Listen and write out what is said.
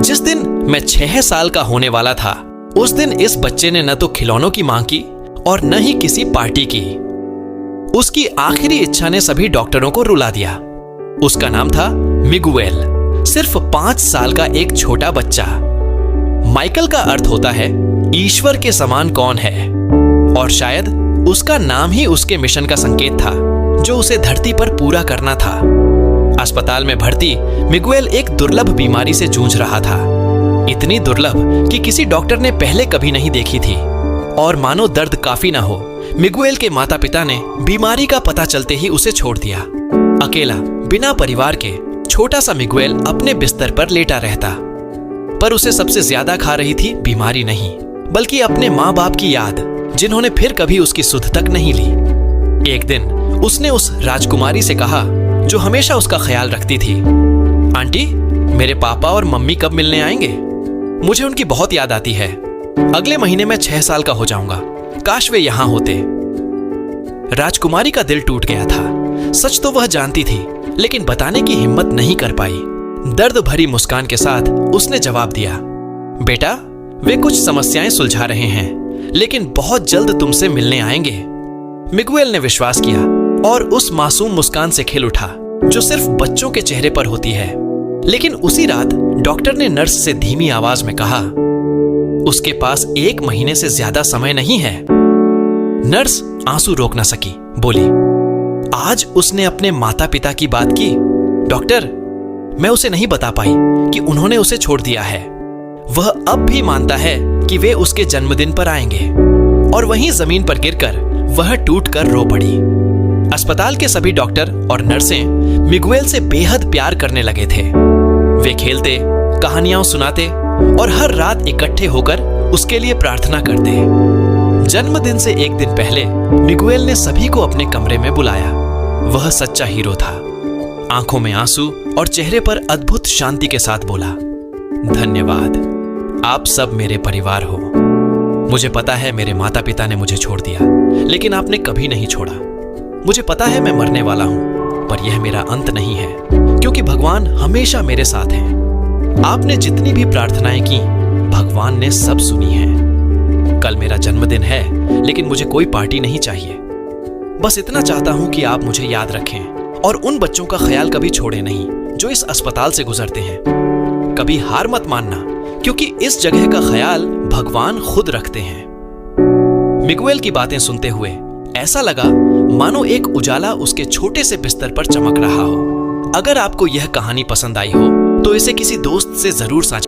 जिस दिन मैं 6 साल का होने वाला था, उस दिन इस बच्चे ने न तो खिलौनों की मांग की और न ही किसी पार्टी की। उसकी आखिरी इच्छा ने सभी डॉक्टरों को रुला दिया। उसका नाम था मिगुएल, सिर्फ 5 साल का एक छोटा बच्चा। माइकल का अर्थ होता है ईश्वर के समान कौन है, और शायद उसका नाम ही उसके मिशन का संकेत था जो उसे धरती पर पूरा करना था। अस्पताल में भर्ती मिगुएल एक दुर्लभ बीमारी से जूझ रहा था, इतनी दुर्लभ कि किसी डॉक्टर ने पहले कभी नहीं देखी थी। और मानो दर्द काफी ना हो, मिगुएल के माता पिता ने बीमारी का पता चलते ही उसे छोड़ दिया। अकेला बिना परिवार के छोटा सा मिगुएल अपने बिस्तर पर लेटा रहता, पर उसे सबसे ज्यादा खा रही थी बीमारी नहीं, बल्कि अपने माँ बाप की याद, जिन्होंने फिर कभी उसकी सुध तक नहीं ली। एक दिन उसने उस राजकुमारी से कहा जो हमेशा उसका ख्याल रखती थी, आंटी, मेरे पापा और मम्मी कब मिलने आएंगे? मुझे उनकी बहुत याद आती है। अगले महीने मैं 6 साल का हो जाऊंगा। काश वे यहां होते। राजकुमारी का दिल टूट गया था। सच तो वह जानती थी, लेकिन बताने की हिम्मत नहीं कर पाई। दर्द भरी मुस्कान के साथ उसने जवाब दिया, बेटा, वे कुछ समस्याएं सुलझा रहे हैं, लेकिन बहुत जल्द तुमसे मिलने आएंगे। मिगुएल ने विश्वास किया और उस मासूम मुस्कान से खिल उठा जो सिर्फ बच्चों के चेहरे पर होती है। लेकिन उसी रात डॉक्टर ने नर्स से धीमी आवाज में कहा, उसके पास 1 महीने से ज्यादा समय नहीं है। नर्स आंसू रोक न सकी, बोली, आज उसने अपने माता पिता की बात की। डॉक्टर, मैं उसे नहीं बता पाई कि उन्होंने उसे छोड़ दिया है। वह अब भी मानता है कि वे उसके जन्मदिन पर आएंगे। और वहीं जमीन पर गिरकर वह टूटकर रो पड़ी। अस्पताल के सभी डॉक्टर और नर्सें मिगुएल से बेहद प्यार करने लगे थे। वे खेलते, कहानियां सुनाते और हर रात इकट्ठे होकर उसके लिए प्रार्थना करते। जन्मदिन से 1 दिन पहले मिगुएल ने सभी को अपने कमरे में बुलाया। वह सच्चा हीरो था। आंखों में आंसू और चेहरे पर अद्भुत शांति के साथ बोला, धन्यवाद, आप सब मेरे परिवार हो। मुझे पता है मेरे माता पिता ने मुझे छोड़ दिया, लेकिन आपने कभी नहीं छोड़ा। मुझे पता है मैं मरने वाला हूं, पर यह मेरा अंत नहीं है, क्योंकि भगवान हमेशा मेरे साथ है। आपने जितनी भी प्रार्थनाएं की, भगवान ने सब सुनी है। कल मेरा जन्मदिन है, लेकिन मुझे कोई पार्टी नहीं चाहिए। बस इतना चाहता हूं कि आप मुझे याद रखें और उन बच्चों का ख्याल कभी छोड़े नहीं जो इस अस्पताल से गुजरते हैं। कभी हार मत मानना, क्योंकि इस जगह का ख्याल भगवान खुद रखते हैं। मिगुएल की बातें सुनते हुए ऐसा लगा मानो एक उजाला उसके छोटे से बिस्तर पर चमक रहा हो। अगर आपको यह कहानी पसंद आई हो तो इसे किसी दोस्त से जरूर साझा